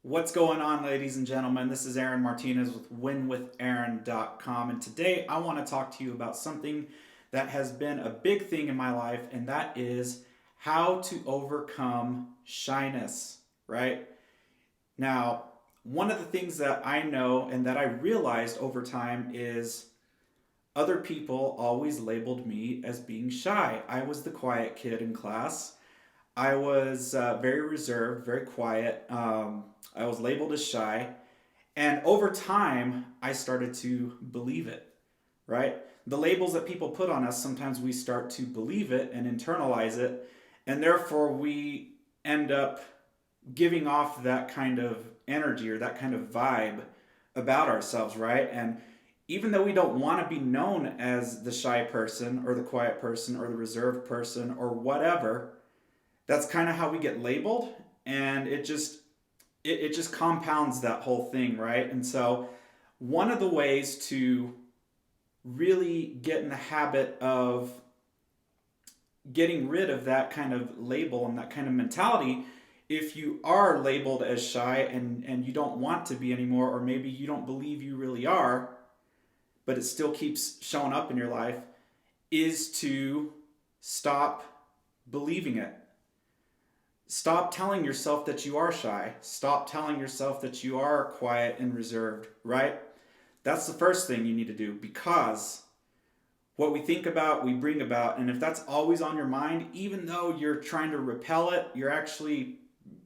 What's going on, ladies and gentlemen? This is Aaron Martinez with winwithaaron.com, and today I want to talk to you about something that has been a big thing in my life, and that is how to overcome shyness, right? Now, one of the things that I know and that I realized over time is other people always labeled me as being shy. I was the quiet kid in class. I was very reserved, very quiet. I was labeled as shy. And over time, I started to believe it, right? The labels that people put on us, sometimes we start to believe it and internalize it. And therefore, we end up giving off that kind of energy or that kind of vibe about ourselves, right? And even though we don't want to be known as the shy person or the quiet person or the reserved person or whatever, that's kind of how we get labeled, and it just compounds that whole thing, right? And so one of the ways to really get in the habit of getting rid of that kind of label and that kind of mentality, if you are labeled as shy and you don't want to be anymore, or maybe you don't believe you really are, but it still keeps showing up in your life, is to stop believing it. Stop telling yourself that you are shy. Stop telling yourself that you are quiet and reserved, right? That's the first thing you need to do, because what we think about, we bring about. And if that's always on your mind, even though you're trying to repel it, you're actually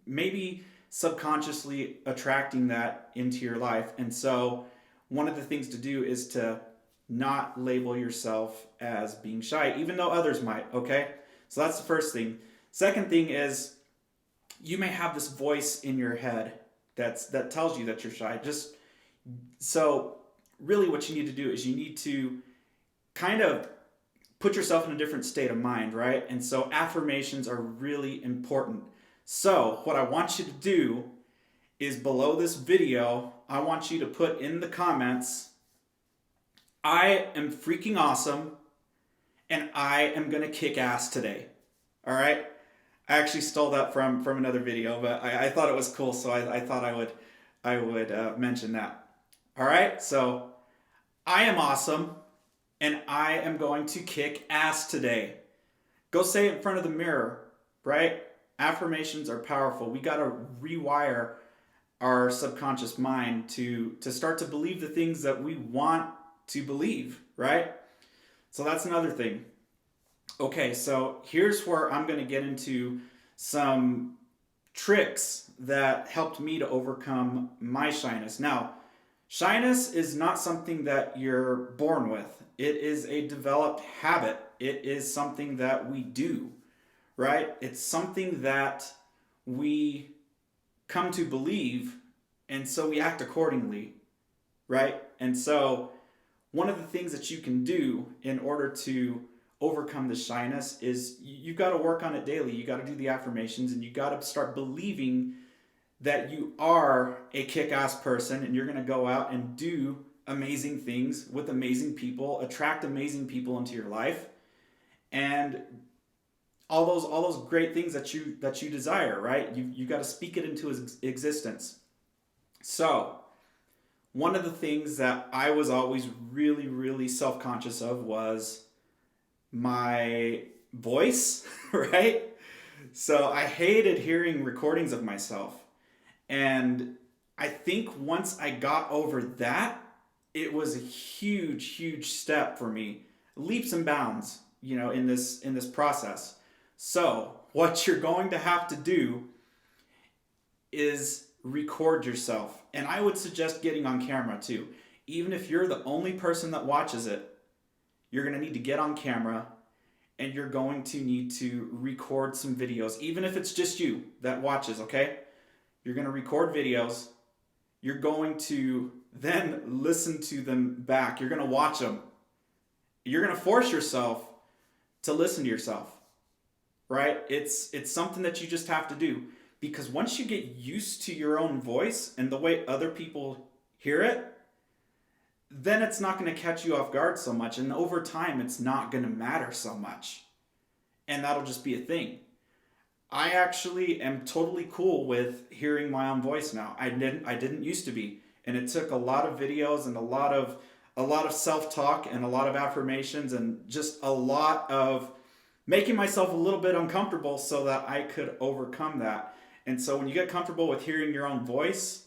maybe subconsciously attracting that into your life. And so one of the things to do is to not label yourself as being shy, even though others might, okay? So that's the first thing. Second thing is, you may have this voice in your head that tells you that you're shy. Just so really what you need to do is you need to kind of put yourself in a different state of mind, right? And so affirmations are really important. So what I want you to do is, below this video, I want you to put in the comments, I am freaking awesome and I am going to kick ass today. All right? I actually stole that from another video, but I thought it was cool, so I thought I would mention that. All right, so I am awesome, and I am going to kick ass today. Go say it in front of the mirror, right? Affirmations are powerful. We got to rewire our subconscious mind to start to believe the things that we want to believe, right? So that's another thing. Okay, so here's where I'm going to get into some tricks that helped me to overcome my shyness. Now, shyness is not something that you're born with. It is a developed habit. It is something that we do, right? It's something that we come to believe, and so we act accordingly, right? And so one of the things that you can do in order to overcome the shyness is you've got to work on it daily. You got to do the affirmations, and you got to start believing that you are a kick-ass person, and you're going to go out and do amazing things with amazing people, attract amazing people into your life, and all those great things that you desire, right? You got to speak it into existence. So one of the things that I was always really, really self-conscious of was my voice, right? So I hated hearing recordings of myself. And I think once I got over that, it was a huge, huge step for me. Leaps and bounds, in this process. So what you're going to have to do is record yourself. And I would suggest getting on camera too. Even if you're the only person that watches it, you're going to need to get on camera, and you're going to need to record some videos, even if it's just you that watches, okay? You're going to record videos. You're going to then listen to them back. You're going to watch them. You're going to force yourself to listen to yourself, right? It's something that you just have to do, because once you get used to your own voice and the way other people hear it, then it's not going to catch you off guard so much. And over time, it's not going to matter so much. And that'll just be a thing. I actually am totally cool with hearing my own voice now. I didn't used to be. And it took a lot of videos and a lot of self-talk and a lot of affirmations and just a lot of making myself a little bit uncomfortable so that I could overcome that. And so when you get comfortable with hearing your own voice,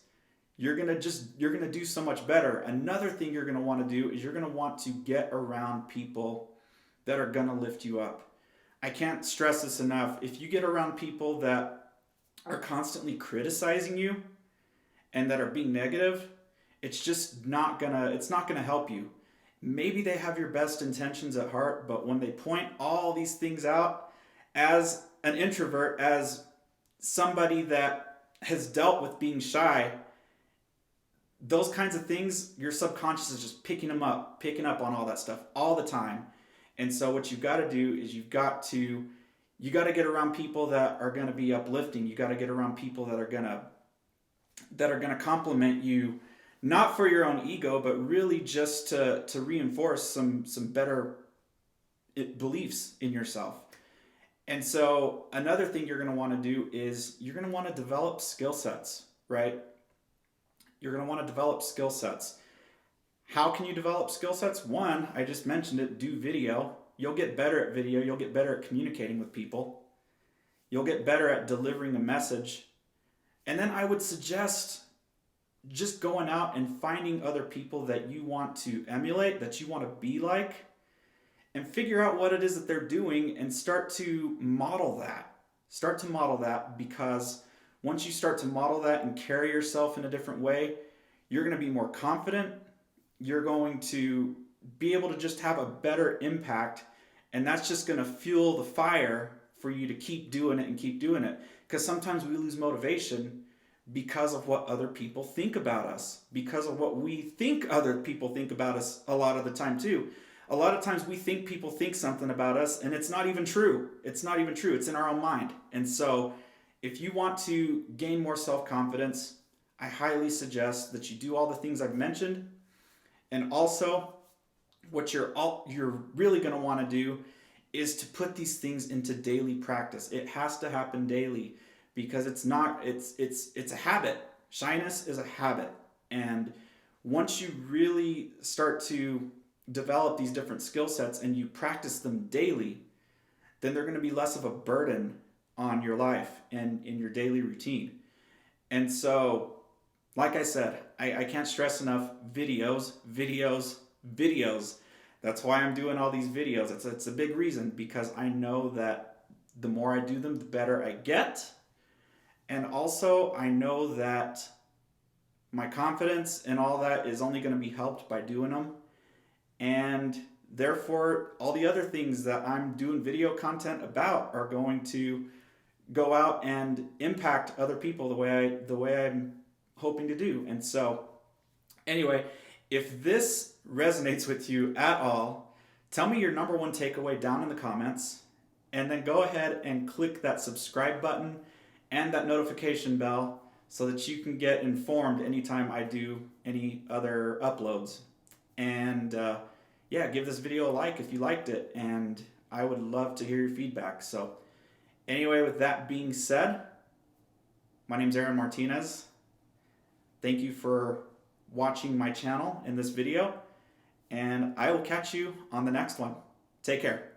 you're gonna do so much better. Another thing you're gonna want to do is you're gonna want to get around people that are gonna lift you up. I can't stress this enough. If you get around people that are constantly criticizing you and that are being negative, it's not gonna help you. Maybe they have your best intentions at heart, but when they point all these things out, as an introvert, as somebody that has dealt with being shy, those kinds of things, your subconscious is just picking up on all that stuff all the time. And so what you've got to do is you got to get around people that are going to be uplifting. You got to get around people that are going to compliment you, not for your own ego, but really just to reinforce some better beliefs in yourself. And so another thing you're going to want to do is you're going to want to develop skill sets, right? You're going to want to develop skill sets. How can you develop skill sets? One, I just mentioned it, do video. You'll get better at video. You'll get better at communicating with people. You'll get better at delivering a message. And then I would suggest just going out and finding other people that you want to emulate, that you want to be like, and figure out what it is that they're doing and start to model that. Start to model that, because once you start to model that and carry yourself in a different way, you're going to be more confident. You're going to be able to just have a better impact, and that's just going to fuel the fire for you to keep doing it and keep doing it. Because sometimes we lose motivation because of what other people think about us, because of what we think other people think about us a lot of the time too. A lot of times we think people think something about us and it's not even true. It's not even true. It's in our own mind. And so if you want to gain more self-confidence, I highly suggest that you do all the things I've mentioned. And also, what you're really going to want to do is to put these things into daily practice. It has to happen daily, because it's a habit. Shyness is a habit. And once you really start to develop these different skill sets and you practice them daily, then they're going to be less of a burden on your life and in your daily routine. And so, like I said, I can't stress enough, videos, videos, videos. That's why I'm doing all these videos. It's a big reason, because I know that the more I do them, the better I get. And also, I know that my confidence and all that is only going to be helped by doing them. And therefore, all the other things that I'm doing video content about are going to go out and impact other people the way I'm hoping to do. And so, anyway, if this resonates with you at all, tell me your number one takeaway down in the comments, and then go ahead and click that subscribe button and that notification bell so that you can get informed anytime I do any other uploads. And yeah, give this video a like if you liked it, and I would love to hear your feedback. So anyway, with that being said, my name's Aaron Martinez. Thank you for watching my channel in this video, and I will catch you on the next one. Take care.